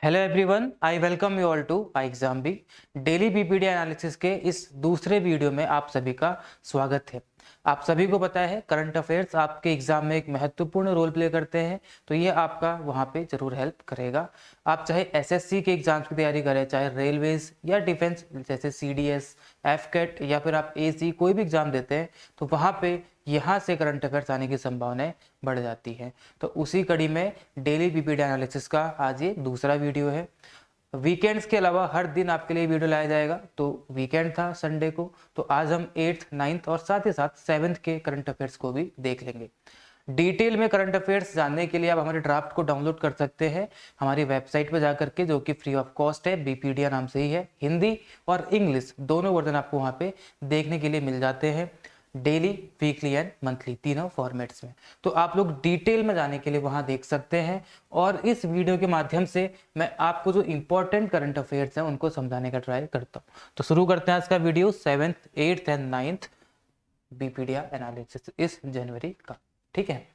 Hello everyone, I welcome you all to I exam B daily BPD analysis के इस दूसरे video में आप सभी का स्वागत है। आप सभी को पता है करंट अफेयर्स आपके एग्जाम में एक महत्वपूर्ण रोल प्ले करते हैं, तो ये आपका वहाँ पे जरूर हेल्प करेगा। आप चाहे एसएससी के एग्जाम्स की तैयारी करें, चाहे रेलवेज या डिफेंस जैसे सीडीएस, एफकेट या फिर आप एसी कोई भी एग्जाम देते हैं, तो वहाँ पे यहाँ से करंट अफेयर्स आने की संभावनाएं बढ़ जाती हैं। तो उसी कड़ी में डेली बीपीडी एनालिसिस का आज ये दूसरा वीडियो है। वीकेंड्स के अलावा हर दिन आपके लिए वीडियो लाया जाएगा। तो वीकेंड था संडे को, तो आज हम 8th, 9th और साथ ही साथ 7th के करंट अफेयर्स को भी देख लेंगे। डिटेल में करंट अफेयर्स जानने के लिए आप हमारे ड्राफ्ट को डाउनलोड कर सकते हैं हमारी वेबसाइट पर जाकर के, जो कि फ्री ऑफ कॉस्ट है, बीपीडिया नाम से ही है। हिंदी और इंग्लिश दोनों वर्जन आपको वहाँ पे देखने के लिए मिल जाते हैं, डेली, वीकली एंड मंथली तीनों फॉर्मेट्स में। तो आप लोग डिटेल में जाने के लिए वहां देख सकते हैं, और इस वीडियो के माध्यम से मैं आपको जो इंपॉर्टेंट करंट अफेयर्स हैं उनको समझाने का ट्राई करता हूं। तो शुरू करते हैं आज का video 7th, 8th and 9th बीपीडिया analysis इस जनवरी का। ठीक है,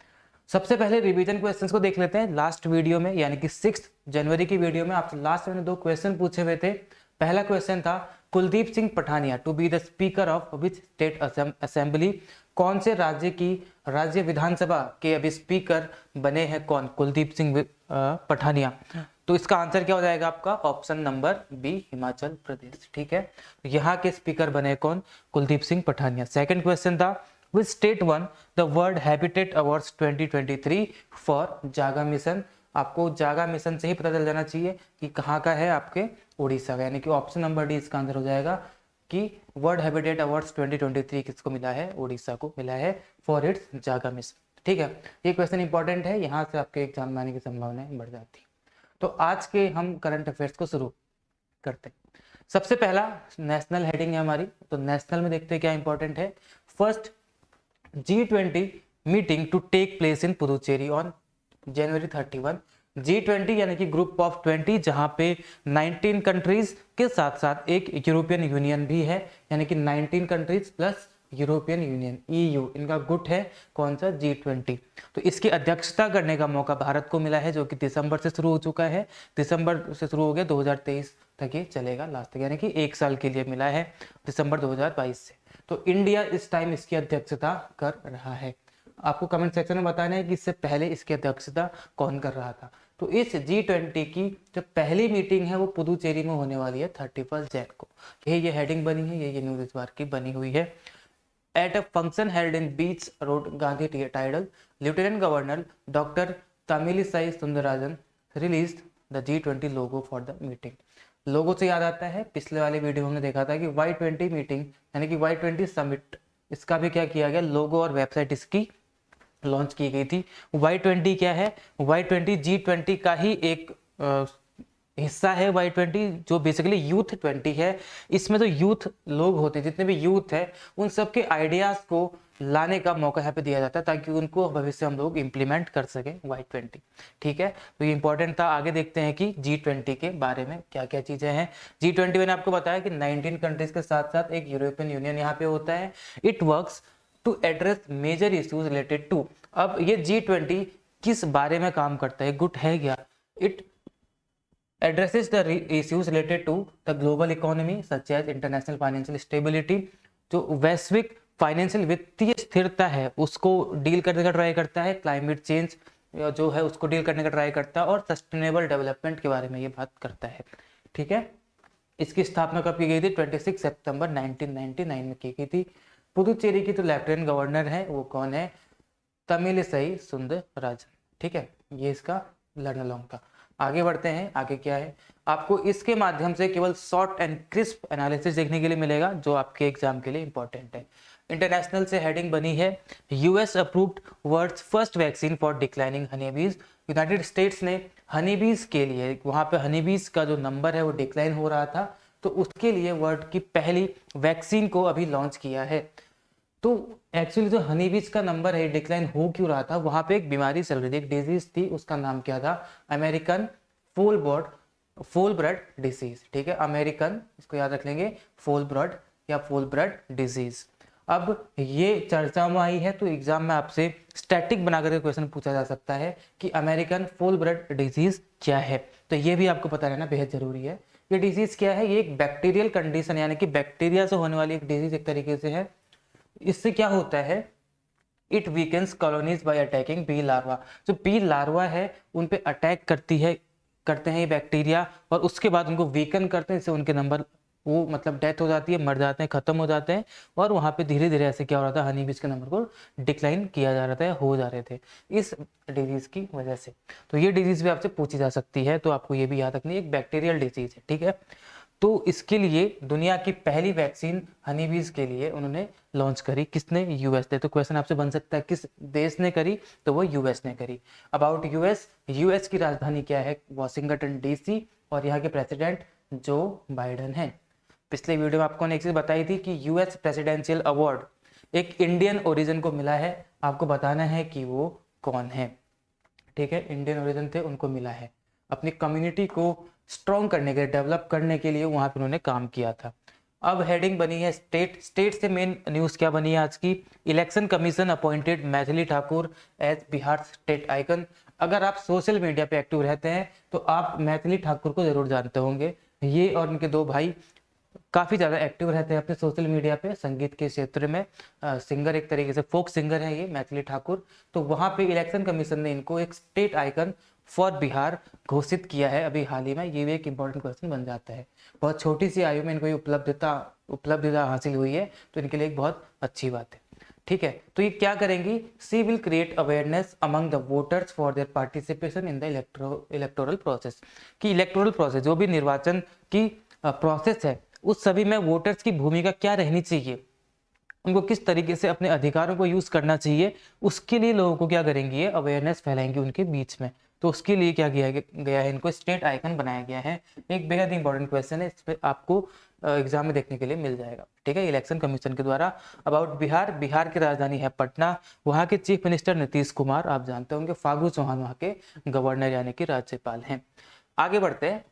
सबसे पहले रिवीजन क्वेश्चंस को देख लेते हैं। लास्ट वीडियो में यानी कि 6 जनवरी की वीडियो में आपसे लास्ट में 2 क्वेश्चन पूछे हुए थे। पहला क्वेश्चन था Kuldeep Singh Pathania to be the speaker of which state assembly, कौन से राज्य की राज्य विधानसभा के अभी स्पीकर बने हैं कौन? कुलदीप सिंह पठानिया। तो इसका आंसर क्या हो जाएगा आपका? Option number B, Himachal Pradesh. ठीक है, तो यहाँ के स्पीकर बने कौन? कुलदीप सिंह पठानिया। सेकंड क्वेश्चन था which state one the world habitat awards 2023 for जागा मिशन। आपको जागा मिशन से ही पता चल जाना चाहिए कि कहाँ का है, आपके उड़ीसा का, यानी कि ऑप्शन नंबर डी इसका आंसर हो जाएगा कि वर्ल्ड हैबिटेट अवार्ड्स 2023 किसको मिला है? उड़ीसा को मिला है फॉर इट्स जागा मिशन। ठीक है, ये क्वेश्चन इंपॉर्टेंट है, यहाँ से आपके एग्जाम में आने की संभावनाएं बढ़ जाती है। तो आज के हम करंट अफेयर्स को शुरू करते हैं। सबसे पहला नेशनल हेडिंग है हमारी, तो नेशनल में देखते हैं क्या इंपॉर्टेंट है। First, G20 meeting to take place in Puducherry on January 31। G20 यानी कि ग्रुप ऑफ 20, जहां पे 19 कंट्रीज के साथ साथ एक यूरोपियन यूनियन भी है, यानी कि 19 countries plus European union, EU, इनका गुट है कौन सा? G20। तो इसकी अध्यक्षता करने का मौका भारत को मिला है, जो कि दिसंबर से शुरू हो चुका है। दिसंबर से शुरू हो गया, 2023 तक ये चलेगा लास्ट तक, यानी कि 1 साल के लिए मिला है, दिसंबर 2022 से। तो इंडिया इस टाइम इसकी अध्यक्षता कर रहा है। आपको कमेंट सेक्शन में बताना है कि इससे पहले इसकी अध्यक्षता कौन कर रहा था। तो इस G20 की जो पहली मीटिंग है वो पुदुचेरी में होने वाली है 31 जैन को। ये हेडिंग बनी है, ये न्यूज इस बार की बनी हुई है। At a function held in beach road Gandhi Thidal, lieutenant governor doctor Tamilisai Soundararajan release the G20 logo for the meeting. Logo से याद आता है, पिछले वाले वीडियो हमने देखा था कि Y20 मीटिंग यानी कि Y20 समिट, इसका भी क्या किया गया? लोगो और वेबसाइट इसकी लॉन्च की गई थी। Y20 क्या है? Y20 G20 का ही एक हिस्सा है। Y20 जो बेसिकली यूथ 20 है, इसमें जो यूथ लोग होते हैं, जितने भी यूथ है, उन सब के आइडियाज को लाने का मौका यहाँ पे दिया जाता है, ताकि उनको भविष्य हम लोग इम्प्लीमेंट कर सकें Y20। ठीक है, तो ये इंपॉर्टेंट था। आगे देखते हैं कि G20 के बारे में क्या क्या चीजें हैं। G20 मैंने आपको बताया कि 19 कंट्रीज के साथ साथ एक यूरोपियन यूनियन यहाँ पे होता है। It works to address major issues related to. अब ये G20 किस बारे में काम करता है? गुट है क्या? It addresses the issues related to the global economy such as international financial stability। जो वैश्विक फाइनेंशियल वित्तीय स्थिरता है उसको डील करने का ट्राई करता है। क्लाइमेट चेंज जो है उसको डील करने का ट्राई करता है, और सस्टेनेबल डेवलपमेंट के बारे में ये बात करता है। ठीक है, इसकी स्थापना कब की गई थी? 26 सितंबर 1999 में की गई थी। पुदुचेरी की तो लेफ्टिनेंट गवर्नर है, वो कौन है? तमिलिसाई सुंदरराजन। ठीक है, ये इसका लर्न अलोंग का। आगे बढ़ते हैं, आगे क्या है? आपको इसके माध्यम से केवल शॉर्ट एंड क्रिस्प एनालिसिस देखने के लिए मिलेगा, जो आपके एग्जाम के लिए इंपॉर्टेंट है। इंटरनेशनल से हेडिंग बनी है US approved world's first vaccine for declining honeybees. United States ने हनीबीज के लिए, वहां पे हनीबीज का जो नंबर है वो डिक्लाइन हो रहा था, तो उसके लिए वर्ल्ड की पहली वैक्सीन को अभी लॉन्च किया है। तो एक्चुअली जो हनीबीज का नंबर है डिक्लाइन हो क्यों रहा था? वहां पे एक बीमारी चल रही थी, एक डिजीज थी, उसका नाम क्या था? अमेरिकन फूल ब्लड डिजीज। ठीक है, अमेरिकन, इसको याद रख लेंगे, फूल ब्लड या फूल ब्लड डिजीज। अब ये चर्चा में आई है तो एग्जाम में आपसे स्टैटिक बनाकर के क्वेश्चन पूछा जा सकता है कि अमेरिकन फुल ब्लड डिजीज क्या है, तो ये भी आपको पता रहना बेहद जरूरी है। ये डिजीज क्या है? ये एक बैक्टीरियल कंडीशन यानी कि बैक्टीरिया से होने वाली एक डिजीज एक तरीके से है। इससे क्या होता है? It weakens colonies by attacking bee larvae. जो बी लार्वा है उन पे अटैक करते हैं ये बैक्टीरिया, और उसके बाद उनको वीकन करते हैं, इससे उनके नंबर वो मतलब डेथ हो जाती है, मर जाते हैं, खत्म हो जाते हैं। और वहाँ पे धीरे धीरे ऐसे क्या हो रहा था, हनी बीज के नंबर को डिक्लाइन किया जा रहा था, हो जा रहे थे इस डिजीज की वजह से। तो ये डिजीज भी आपसे पूछी जा सकती है, तो आपको ये भी याद रखनी है, एक बैक्टीरियल डिजीज है, ठीक है। तो इसके लिए दुनिया की पहली वैक्सीन हनी बीज के लिए उन्होंने लॉन्च करी, किसने? यूएस ने। तो क्वेश्चन आपसे बन सकता है किस देश ने करी, तो वो यूएस ने करी। अबाउट यूएस, यूएस की राजधानी क्या है? वॉशिंगटन डीसी, और यहाँ के प्रेसिडेंट जो बाइडन है। पिछले वीडियो में आपको एक चीज बताई थी कि यूएस प्रेसिडेंशियल अवार्ड एक इंडियन ओरिजिन को मिला है, आपको बताना है कि वो कौन है, ठीक है। इंडियन ओरिजिन थे, उनको मिला है। अपनी कम्युनिटी को स्ट्रॉन्ग करने के लिए, डेवलप करने के लिए वहां पर उन्होंने काम किया था। अब हेडिंग बनी है स्टेट से मेन न्यूज क्या बनी है आज की? Election commission appointed Maithili Thakur as Bihar state icon. अगर आप सोशल मीडिया पे एक्टिव रहते हैं तो आप मैथिली ठाकुर को जरूर जानते होंगे। ये और उनके दो भाई काफ़ी ज़्यादा एक्टिव रहते हैं अपने सोशल मीडिया पे, संगीत के क्षेत्र में सिंगर, एक तरीके से फोक सिंगर है ये मैथिली ठाकुर। तो वहाँ पे इलेक्शन कमीशन ने इनको एक स्टेट आइकन फॉर बिहार घोषित किया है अभी हाल ही में। ये भी एक इंपॉर्टेंट क्वेश्चन बन जाता है। बहुत छोटी सी आयु में इनको ये उपलब्धता हासिल हुई है, तो इनके लिए एक बहुत अच्छी बात है, ठीक है। तो ये क्या करेंगी? She will create awareness among the voters for their participation in the electoral process. कि इलेक्टोरल प्रोसेस, जो भी निर्वाचन की प्रोसेस है, उस सभी में वोटर्स की भूमिका क्या रहनी चाहिए, उनको किस तरीके से अपने अधिकारों को यूज करना चाहिए, उसके लिए लोगों को क्या करेंगे? ये अवेयरनेस फैलाएंगे उनके बीच में। तो उसके लिए क्या किया गया है? इनको स्टेट आइकन बनाया गया है। एक बेहद इंपॉर्टेंट क्वेश्चन है, इस पर आपको एग्जाम में देखने के लिए मिल जाएगा, ठीक है, इलेक्शन कमीशन के द्वारा। अबाउट बिहार, बिहार की राजधानी है पटना, वहाँ के चीफ मिनिस्टर नीतीश कुमार, आप जानते होंगे। फागू चौहान वहाँ के गवर्नर यानी कि राज्यपाल हैं। आगे बढ़ते हैं।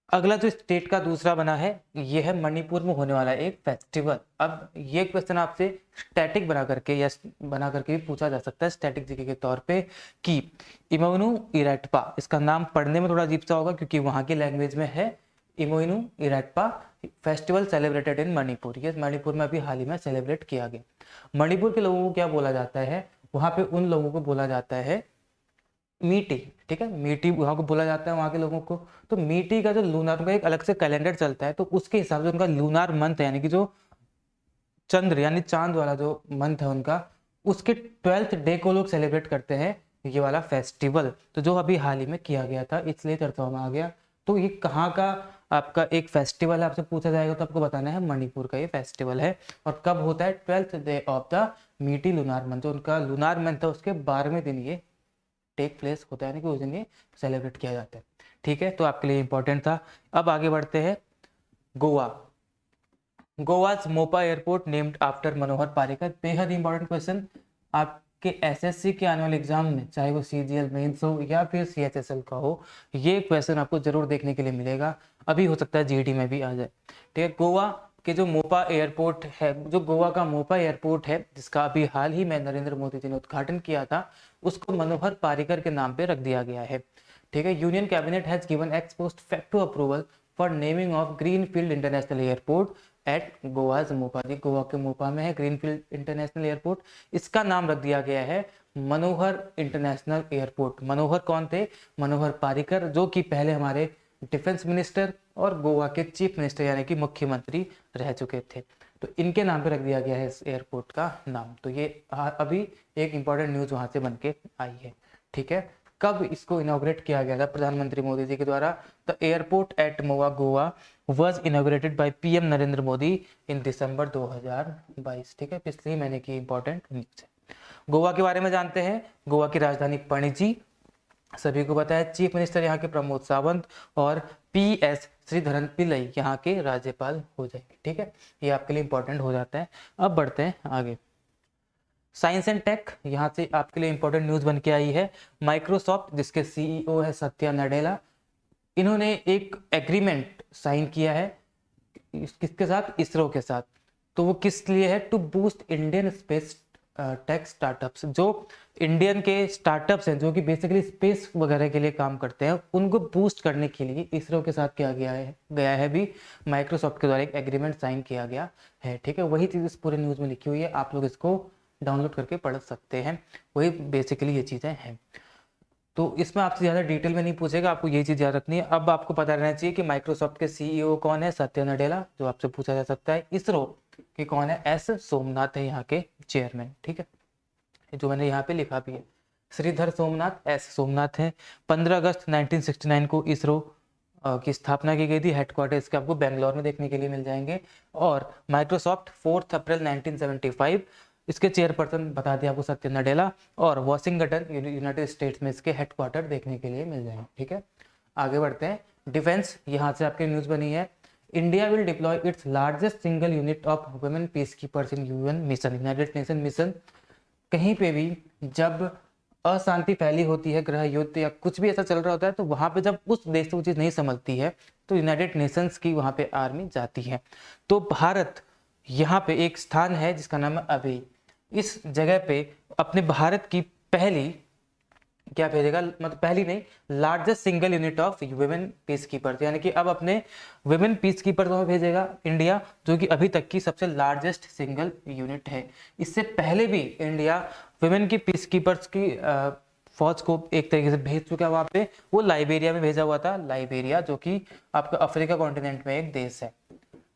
अगला जो स्टेट का दूसरा बना है, ये है मणिपुर में होने वाला एक फेस्टिवल। अब ये क्वेश्चन आपसे स्टैटिक बना करके या बना करके भी पूछा जा सकता है स्टैटिक जीके के तौर पे कि इमोइनु इराटपा, इसका नाम पढ़ने में थोड़ा अजीब सा होगा क्योंकि वहाँ की लैंग्वेज में है। Imoinu Iratpa festival celebrated in Manipur, ये मणिपुर में अभी हाल ही में सेलिब्रेट किया गया। मणिपुर के लोगों को क्या बोला जाता है? वहाँ पे उन लोगों को बोला जाता है मीटी, ठीक है, मीटी वहाँ को बोला जाता है वहाँ के लोगों को। तो मीटी का जो लूनार, उनका एक अलग से कैलेंडर चलता है, तो उसके हिसाब से उनका लूनार मंथ यानी कि जो चंद्र यानी चांद वाला जो मंथ है उनका, उसके 12th डे को लोग सेलिब्रेट करते हैं ये वाला फेस्टिवल। तो जो अभी हाल ही में किया गया था, इसलिए चर्चाओं में आ गया। तो ये कहाँ का आपका एक फेस्टिवल है, आपसे पूछा जाएगा तो आपको बताना है मणिपुर का ये फेस्टिवल है। और कब होता है? 12th डे ऑफ द मीटी लूनार मंथ, जो उनका लूनार मंथ है उसके 12वें दिन ये टेक प्लेस होता है, यानी कि उस दिन ये सेलिब्रेट किया जाता है, ठीक है। तो आपके लिए इंपॉर्टेंट था। अब आगे बढ़ते हैं। Goa, Goa's Mopa airport named after Manohar Parrikar, बेहद इंपॉर्टेंट क्वेश्चन आपके एसएससी के आने वाले एग्जाम में, चाहे वो सीजीएल मेंस हो या फिर सीएचएसएल का हो, ये क्वेश्चन आपको जरूर देखने के लिए मिलेगा। अभी हो सकता है जीडी में भी आ जाए, ठीक है। गोवा के जो मोपा एयरपोर्ट है, जो गोवा का मोपा एयरपोर्ट है, जिसका अभी हाल ही में नरेंद्र मोदी जी ने उद्घाटन किया था, उसको मनोहर पारिकर के नाम पे रख दिया गया है, ठीक है। Union cabinet has given ex post facto approval for naming of greenfield international airport at Goa's Mopa. जी गोवा के मोपा में है ग्रीनफील्ड इंटरनेशनल एयरपोर्ट, इसका नाम रख दिया गया है मनोहर इंटरनेशनल एयरपोर्ट। मनोहर कौन थे? मनोहर पारिकर, जो कि पहले हमारे डिफेंस मिनिस्टर और गोवा के चीफ मिनिस्टर यानी कि मुख्यमंत्री रह चुके थे। तो इनके नाम पे रख दिया गया है इस एयरपोर्ट का नाम। तो ये अभी एक इंपॉर्टेंट न्यूज वहां से बन के आई है, ठीक है। कब इसको इनॉग्रेट किया गया था प्रधानमंत्री मोदी जी के द्वारा? The airport at Mopa Goa was inaugurated by PM Narendra Modi in December 2022, ठीक है। पिछले ही महीने की इंपॉर्टेंट न्यूज है। गोवा के बारे में जानते हैं। गोवा की राजधानी पणजी, सभी को पता है। चीफ मिनिस्टर यहाँ के प्रमोद सावंत और पीएस श्रीधरन पिल्लई यहाँ के राज्यपाल हो जाएंगे, ठीक है। ये आपके लिए इंपॉर्टेंट हो जाता है। अब बढ़ते हैं आगे। साइंस एंड टेक, यहाँ से आपके लिए इंपॉर्टेंट न्यूज बन के आई है। माइक्रोसॉफ्ट, जिसके सीईओ है सत्या नडेला, इन्होंने एक एग्रीमेंट साइन किया है किसके साथ? इसरो के साथ। तो वो किस लिए है? To boost Indian space tech startups. जो इंडियन के स्टार्टअप्स हैं जो कि बेसिकली स्पेस वगैरह के लिए काम करते हैं, उनको बूस्ट करने के लिए इसरो के साथ क्या गया है भी माइक्रोसॉफ्ट के द्वारा एक एग्रीमेंट साइन किया गया है। ठीक है, वही चीज़ इस पूरे न्यूज़ में लिखी हुई है, आप लोग इसको डाउनलोड करके पढ़ सकते हैं। वही बेसिकली ये चीज़ें हैं। तो इसमें आपसे ज़्यादा डिटेल में नहीं पूछेगा, आपको ये चीज़ याद रखनी है। अब आपको पता रहना चाहिए कि माइक्रोसॉफ्ट के सीईओ कौन है, सत्या नडेला, जो आपसे पूछा जा सकता है। इसरो के कौन है? एस सोमनाथ है यहाँ के चेयरमैन। ठीक है, जो मैंने यहाँ पे लिखा भी है, श्रीधर सोमनाथ, एस सोमनाथ है। 15 अगस्त 1969 को इसरो की स्थापना की गई थी। हेडक्वार्टर इसके आपको बेंगलोर में देखने के लिए मिल जाएंगे। और माइक्रोसॉफ्ट 4 अप्रैल 1975, इसके चेयरपर्सन बता दिया आपको सत्य नडेला। और वॉशिंगटन यूनाइटेड स्टेट्स में इसके हेडक्वार्टर देखने के लिए मिल जाएंगे। ठीक है, आगे बढ़ते हैं। डिफेंस, यहाँ से आपकी न्यूज़ बनी है। India will deploy its largest single unit of women peace keepers in UN mission, United nation mission. कहीं पे भी जब अशांति फैली होती है, ग्रह युद्ध या कुछ भी ऐसा चल रहा होता है, तो वहाँ पे जब उस देश से वो चीज़ नहीं समझती है तो यूनाइटेड नेशंस की वहाँ पे आर्मी जाती है। तो भारत यहाँ पे एक स्थान है जिसका नाम है अभी। इस जगह पे अपने भारत की पहली क्या भेजेगा, मतलब पहली नहीं, largest single unit of women piece keeper, यानी कि अब अपने वुमेन पीस कीपर को भेजेगा इंडिया, जो कि अभी तक की सबसे लार्जेस्ट सिंगल यूनिट है। इससे पहले भी इंडिया वुमेन की पीस कीपर्स की फौज को एक तरीके से भेज चुका है वहाँ पे। वो लाइबेरिया में भेजा हुआ था, लाइबेरिया जो कि आपका अफ्रीका कॉन्टिनेंट में एक देश है।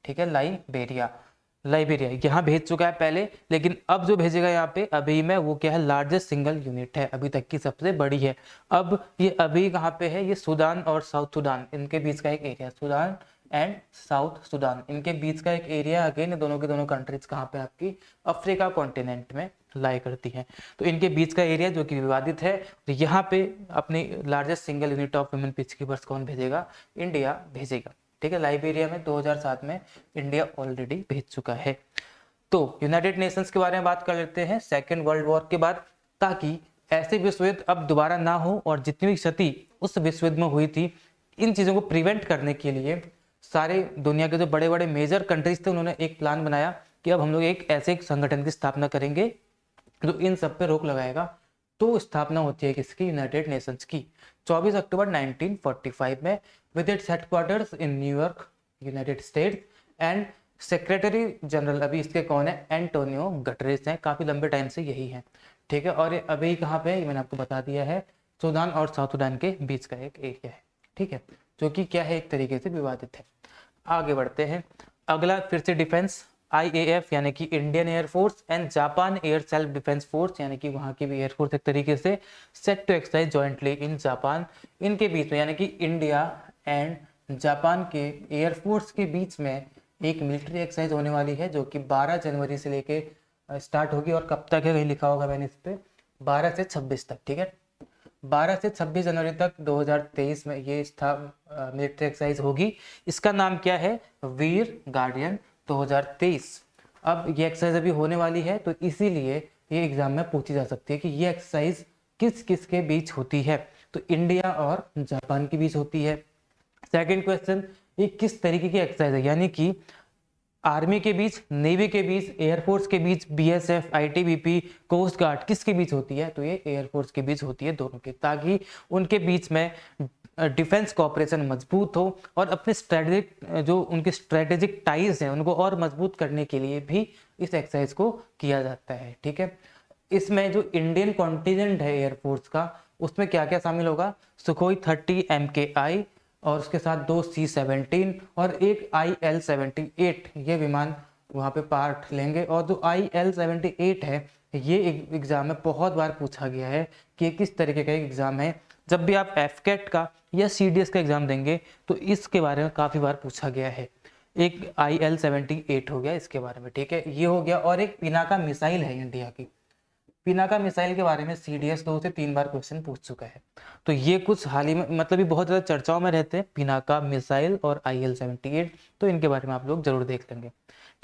ठीक है, लाइबेरिया यहाँ भेज चुका है पहले, लेकिन अब जो भेजेगा यहाँ पे अभी में, वो क्या है? लार्जेस्ट सिंगल यूनिट है, अभी तक की सबसे बड़ी है। अब ये अभी कहाँ पे है? ये सूडान और साउथ सूडान, इनके बीच का एक area, Sudan and south Sudan, इनके बीच का एक एरिया। अगेन दोनों के दोनों कंट्रीज कहाँ पे? आपकी अफ्रीका कॉन्टिनेंट में लाई करती हैं। तो इनके बीच का एरिया जो कि विवादित है, तो यहाँ पे अपनी largest single unit of women peace keepers कौन भेजेगा? इंडिया भेजेगा। ठीक है, लाइबेरिया में 2007 में इंडिया ऑलरेडी भेज चुका है। तो यूनाइटेड नेशंस के बारे में बात कर लेते हैं सेकेंड वर्ल्ड वॉर के बाद, ताकि ऐसे विश्व युद्ध अब दोबारा ना हो, और जितनी भी क्षति उस विश्व युद्ध में हुई थी, इन चीज़ों को प्रिवेंट करने के लिए सारे दुनिया के जो बड़े बड़े मेजर कंट्रीज थे, उन्होंने एक प्लान बनाया कि अब हम लोग एक ऐसे संगठन की स्थापना करेंगे जो इन सब पे रोक लगाएगा। तो स्थापना होती है किसकी? यूनाइटेड नेशंस की, 24 अक्टूबर 1945 में, with its headquarters in New York, United states. And secretary general अभी इसके कौन है? एंटोनियो गटरेस हैं, काफ़ी लंबे टाइम से यही है। ठीक है, और ये अभी कहाँ पे है? मैंने आपको बता दिया है, सूडान और साउथ सूडान के बीच का एक एरिया है। ठीक है, जो कि क्या है? एक तरीके से विवादित है। आगे बढ़ते हैं। अगला फिर से डिफेंस, IAF यानी कि Indian air force and Japan air self defence force, यानी कि वहाँ की भी एयरफोर्स एक तरीके से, set to exercise jointly in Japan. इनके बीच में, यानी कि इंडिया एंड जापान के एयरफोर्स के बीच में एक मिलिट्री एक्सरसाइज होने वाली है, जो कि 12 जनवरी से लेके स्टार्ट होगी। और कब तक है कहीं लिखा होगा मैंने इस पर, 12 से 26 तक। ठीक है, 12 से 26 जनवरी तक 2023 में ये मिलिट्री एक्सरसाइज होगी। इसका नाम क्या है? वीर गार्डियन 2023। अब ये एक्सरसाइज अभी होने वाली है, तो इसीलिए ये एग्जाम में पूछी जा सकती है कि ये एक्सरसाइज किस किस के बीच होती है। तो इंडिया और जापान के बीच होती है। सेकंड क्वेश्चन, ये किस तरीके की एक्सरसाइज है? यानी कि आर्मी के बीच, नेवी के बीच, एयरफोर्स के बीच, BSF, ITBP, कोस्ट गार्ड, किसके बीच होती है? तो ये एयरफोर्स के बीच होती है, दोनों के, ताकि उनके बीच में डिफेंस कॉपरेशन मजबूत हो, और अपने स्ट्रेटेजिक जो उनके स्ट्रेटेजिक टाइज हैं उनको और मजबूत करने के लिए भी इस एक्सरसाइज को किया जाता है। ठीक है, इसमें जो इंडियन कॉन्टिजेंट है एयरफोर्स का, उसमें क्या क्या शामिल होगा? सुखोई 30 MKI, और उसके साथ 2 C-17 और एक IL-78, ये विमान वहाँ पे पार्ट लेंगे। और जो IL-78 है, ये एग्जाम में बहुत बार पूछा गया है कि किस तरीके का एग्जाम है। जब भी आप FCAT का या CDS का एग्जाम देंगे तो इसके बारे में काफ़ी बार पूछा गया है। एक IL-78 हो गया इसके बारे में। ठीक है, ये हो गया। और एक पिनाका मिसाइल है इंडिया की, पिनाका मिसाइल के बारे में CDS 2 से 3 बार क्वेश्चन पूछ चुका है। तो ये कुछ हाल ही में, मतलब ये बहुत ज़्यादा चर्चाओं में रहते हैं, पिनाका मिसाइल और IL-78, तो इनके बारे में आप लोग जरूर देख लेंगे।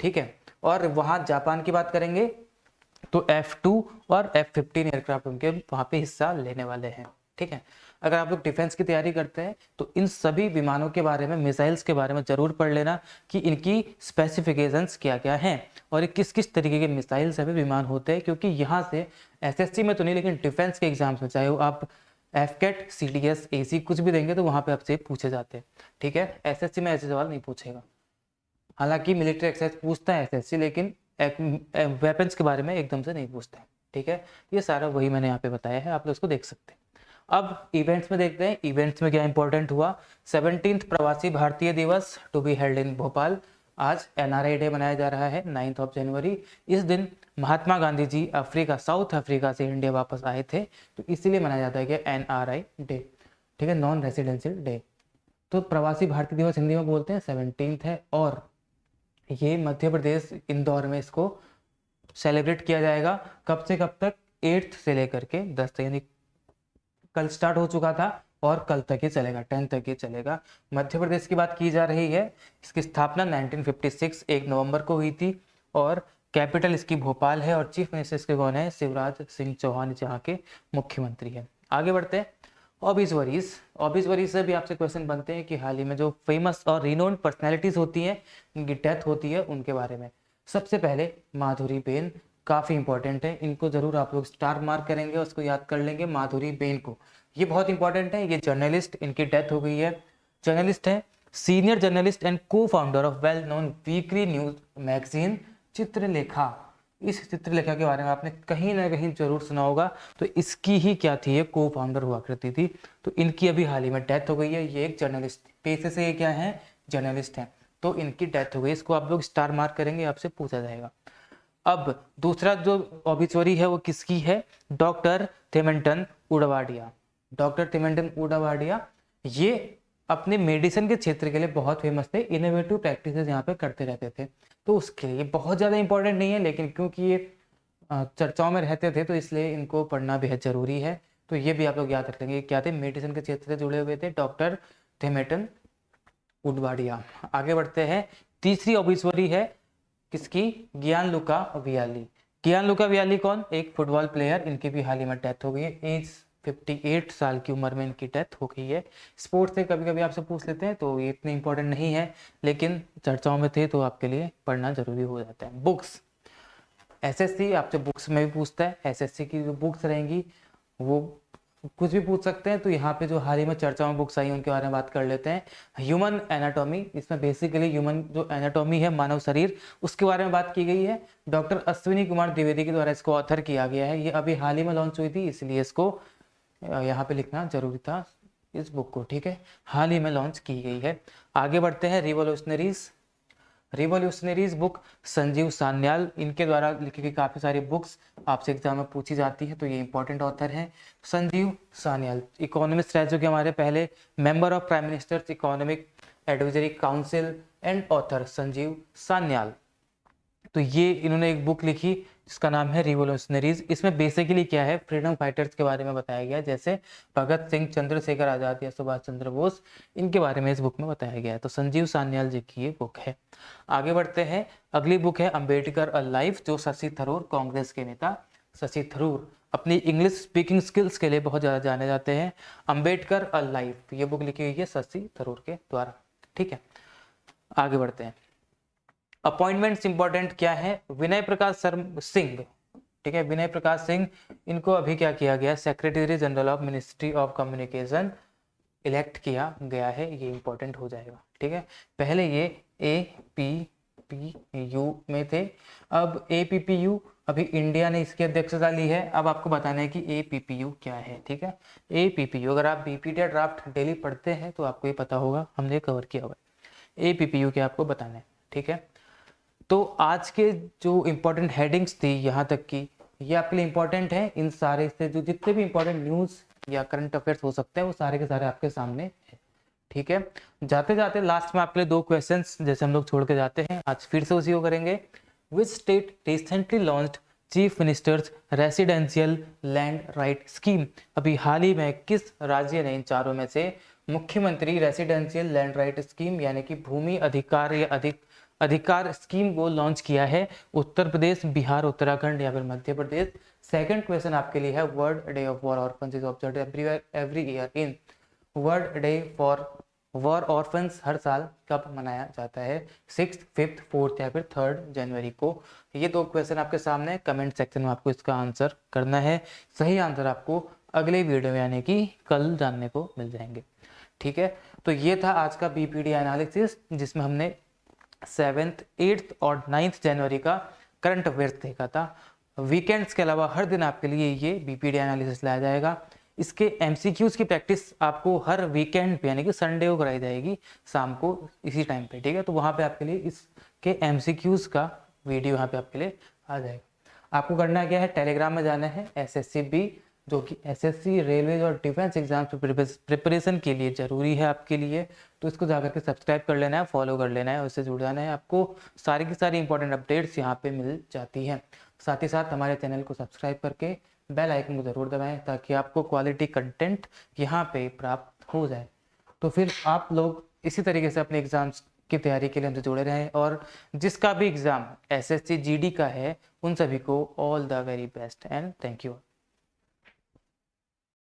ठीक है, और वहाँ जापान की बात करेंगे तो F2 और F-15 एयरक्राफ्ट उनके वहाँ पे हिस्सा लेने वाले हैं। ठीक है, अगर आप लोग डिफेंस की तैयारी करते हैं तो इन सभी विमानों के बारे में, मिसाइल्स के बारे में जरूर पढ़ लेना कि इनकी स्पेसिफिकेशंस क्या क्या हैं और किस किस तरीके के मिसाइल सभी विमान होते हैं, क्योंकि यहाँ से एसएससी में तो नहीं लेकिन डिफेंस के एग्जाम्स में, चाहे वो आप एफकेट, सीडीएस, एसी कुछ भी देंगे तो वहाँ पे आपसे पूछे जाते हैं। ठीक है, एसएससी में ऐसे सवाल नहीं पूछेगा। हालांकि मिलिट्री एक्सरसाइज पूछता है एसएससी, लेकिन वेपन्स के बारे में एकदम से नहीं पूछता है। ठीक है, ये सारा वही मैंने यहाँ पे बताया है, आप लोग इसको देख सकते हैं। अब इवेंट्स में देखते हैं, इवेंट्स में क्या इंपॉर्टेंट हुआ। 17th Pravasi Bharatiya Divas to be held in Bhopal. आज एनआरआई डे मनाया जा रहा है 9 जनवरी। इस दिन महात्मा गांधी जी साउथ अफ्रीका से इंडिया वापस आए थे, तो इसीलिए मनाया जाता है कि एनआरआई डे। ठीक है, नॉन रेसिडेंशियल डे। तो प्रवासी भारतीय दिवस हिंदी में बोलते हैं 17 है, और ये मध्य प्रदेश इंदौर में इसको सेलिब्रेट किया जाएगा। कब से कब तक? 8th से लेकर के 10 तक, यानी कल स्टार्ट हो चुका था और कल तक ही चलेगा, 10 तक ही चलेगा। मध्य प्रदेश की बात की जा रही है। इसकी स्थापना 1956 1 नवंबर को हुई थी और कैपिटल इसकी भोपाल है और चीफ मिनिस्टर इसके कौन है? शिवराज सिंह चौहान यहाँ के मुख्यमंत्री हैं। आगे बढ़ते हैं। ऑबिसवरीज से भी आपसे क्वेश्चन बनते हैं कि हाल ही में जो फेमस और रिनोन्ड पर्सनैलिटीज होती हैं, उनकी डेथ होती है, उनके बारे में। सबसे पहले माधुरी बेन, काफ़ी इंपॉर्टेंट है, इनको जरूर आप लोग स्टार मार्क करेंगे, उसको याद कर लेंगे माधुरी बेन को। ये बहुत इंपॉर्टेंट है, ये जर्नलिस्ट, इनकी डेथ हो गई है। जर्नलिस्ट है, सीनियर जर्नलिस्ट एंड को founder of well known weekly news magazine Chitralekha. इस चित्रलेखा के बारे में आपने कहीं ना कहीं जरूर सुना होगा। तो इसकी ही क्या थी, ये को फाउंडर हुआ करती थी। तो इनकी अभी हाल ही में डेथ हो गई है। ये एक जर्नलिस्ट पेशे से ये क्या है? जर्नलिस्ट हैं। तो इनकी डेथ हो गई, इसको आप लोग स्टार मार्क करेंगे, आपसे पूछा जाएगा। अब दूसरा जो ऑबिचुअरी है वो किसकी है? डॉक्टर थिमेंटन उडावाडिया। डॉक्टर थिमेंटन उडावाडिया ये अपने मेडिसिन के क्षेत्र के लिए बहुत फेमस थे, इनोवेटिव प्रैक्टिसेस यहाँ पे करते रहते थे। तो उसके लिए बहुत ज़्यादा इंपॉर्टेंट नहीं है, लेकिन क्योंकि ये चर्चाओं में रहते थे तो इसलिए इनको पढ़ना बेहद जरूरी है। तो ये भी आप लोग याद रख लेंगे, क्या थे? मेडिसिन के क्षेत्र से जुड़े हुए थे डॉक्टर थिमेंटन उडावाडिया। आगे बढ़ते हैं। तीसरी ऑबिचुअरी है किसकी? गियानलुका वियाली। गियानलुका वियाली कौन? एक फुटबॉल प्लेयर, इनकी भी हाल ही में डेथ हो गई है। एज 58 साल की उम्र में इनकी डेथ हो गई है। स्पोर्ट्स से कभी कभी आपसे पूछ लेते हैं, तो ये इतने इंपॉर्टेंट नहीं है, लेकिन चर्चाओं में थे तो आपके लिए पढ़ना जरूरी हो जाता है। बुक्स, एसएससी आपसे बुक्स में भी पूछता है। एसएससी की जो बुक्स रहेंगी वो कुछ भी पूछ सकते हैं। तो यहाँ पे जो हाल ही में चर्चा में बुक्स आई उनके बारे में बात कर लेते हैं। ह्यूमन एनाटॉमी, इसमें बेसिकली ह्यूमन जो एनाटॉमी है, मानव शरीर, उसके बारे में बात की गई है। डॉक्टर अश्विनी कुमार द्विवेदी के द्वारा इसको ऑथर किया गया है। ये अभी हाल ही में लॉन्च हुई थी, इसलिए इसको यहाँ पे लिखना जरूरी था इस बुक को। ठीक है, हाल ही में लॉन्च की गई है। आगे बढ़ते हैं। रिवोल्यूशनरीज बुक संजीव सान्याल, इनके द्वारा लिखी गई काफ़ी सारी बुक्स आपसे एग्जाम में पूछी जाती है, तो ये इंपॉर्टेंट ऑथर हैं संजीव सान्याल। इकोनॉमिस्ट रह चुके हमारे पहले, member of prime ministers economic advisory council and author Sanjeev Sanyal. तो ये इन्होंने एक बुक लिखी जिसका नाम है रिवोल्यूशनरीज। इसमें बेसिकली क्या है? फ्रीडम फाइटर्स के बारे में बताया गया है, जैसे भगत सिंह, चंद्रशेखर आजाद या सुभाष चंद्र बोस, इनके बारे में इस बुक में बताया गया है। तो संजीव सान्याल जी की ये बुक है। आगे बढ़ते हैं। अगली बुक है अंबेडकर अ लाइफ, जो शशि थरूर, कांग्रेस के नेता शशि थरूर अपनी इंग्लिश स्पीकिंग स्किल्स के लिए बहुत ज़्यादा जाने जाते हैं। अंबेडकर अ लाइफ, ये बुक लिखी हुई है शशि थरूर के द्वारा। ठीक है, आगे बढ़ते हैं। अपॉइंटमेंट्स इंपॉर्टेंट क्या है? विनय प्रकाश सिंह, ठीक है, विनय प्रकाश सिंह, इनको अभी क्या किया गया? Secretary general of ministry of communication elect किया गया है। ये इंपॉर्टेंट हो जाएगा। ठीक है, पहले ये APPU में थे, अब APPU, अभी इंडिया ने इसकी अध्यक्षता ली है। अब आपको बताना है कि APPU क्या है। ठीक है, APPU, अगर आप बीपीटी ड्राफ्ट डेली पढ़ते हैं तो आपको ये पता होगा, हमने कवर किया हुआ है। APPU क्या आपको बताना है। ठीक है, तो आज के जो इम्पोर्टेंट हेडिंग्स थी यहाँ तक की, ये आपके लिए इम्पोर्टेंट है। इन सारे से जो जितने भी इम्पोर्टेंट न्यूज़ या करंट अफेयर्स हो सकते हैं वो सारे के सारे आपके सामने है। ठीक है, जाते जाते लास्ट में आपके लिए 2 क्वेश्चंस जैसे हम लोग छोड़ के जाते हैं, आज फिर से उसी को करेंगे। Which state recently launched chief ministers residential land right scheme? अभी हाल ही में किस राज्य ने इन चारों में से मुख्यमंत्री रेसिडेंशियल लैंड राइट स्कीम यानी कि भूमि अधिकार या अधिकार स्कीम को लॉन्च किया है? उत्तर प्रदेश, बिहार, उत्तराखंड या फिर मध्य प्रदेश। सेकंड क्वेश्चन आपके लिए है world day of war orphans is observed every year in. World day for war orphans हर साल कब मनाया जाता है? 6th, 5th, 4th या फिर 3rd जनवरी को। ये दो क्वेश्चन आपके सामने, कमेंट सेक्शन में आपको इसका आंसर करना है। सही आंसर आपको अगले वीडियो में यानी कि कल जानने को मिल जाएंगे। ठीक है, तो ये था आज का बीपीडी एनालिसिस, जिसमें हमने 7th, 8th और 9th जनवरी का करंट अफेयर्स देखा था। वीकेंड्स के अलावा हर दिन आपके लिए ये बीपीडी एनालिसिस लाया जाएगा। इसके एमसीक्यूज की प्रैक्टिस आपको हर वीकेंड पे यानी कि संडे को कराई जाएगी शाम को इसी टाइम पे। ठीक है, तो वहाँ पे आपके लिए इसके एमसीक्यूज का वीडियो यहाँ पे आपके लिए आ जाएगा। आपको करना क्या है, टेलीग्राम में जाना है, SSCB जो कि SSC, रेलवे और डिफेंस एग्जाम प्रिपरेशन के लिए ज़रूरी है आपके लिए। तो इसको जाकर के सब्सक्राइब कर लेना है, फॉलो कर लेना है, उससे जुड़ जाना है। आपको सारी की सारी इंपॉर्टेंट अपडेट्स यहाँ पे मिल जाती हैं। साथ ही साथ हमारे चैनल को सब्सक्राइब करके बेल आइकन को ज़रूर दबाएं ताकि आपको क्वालिटी कंटेंट यहाँ पे प्राप्त हो जाए। तो फिर आप लोग इसी तरीके से अपने एग्ज़ाम्स की तैयारी के लिए हमसे जुड़े रहें, और जिसका भी एग्ज़ाम SSC GD का है उन सभी को all the very best and thank you.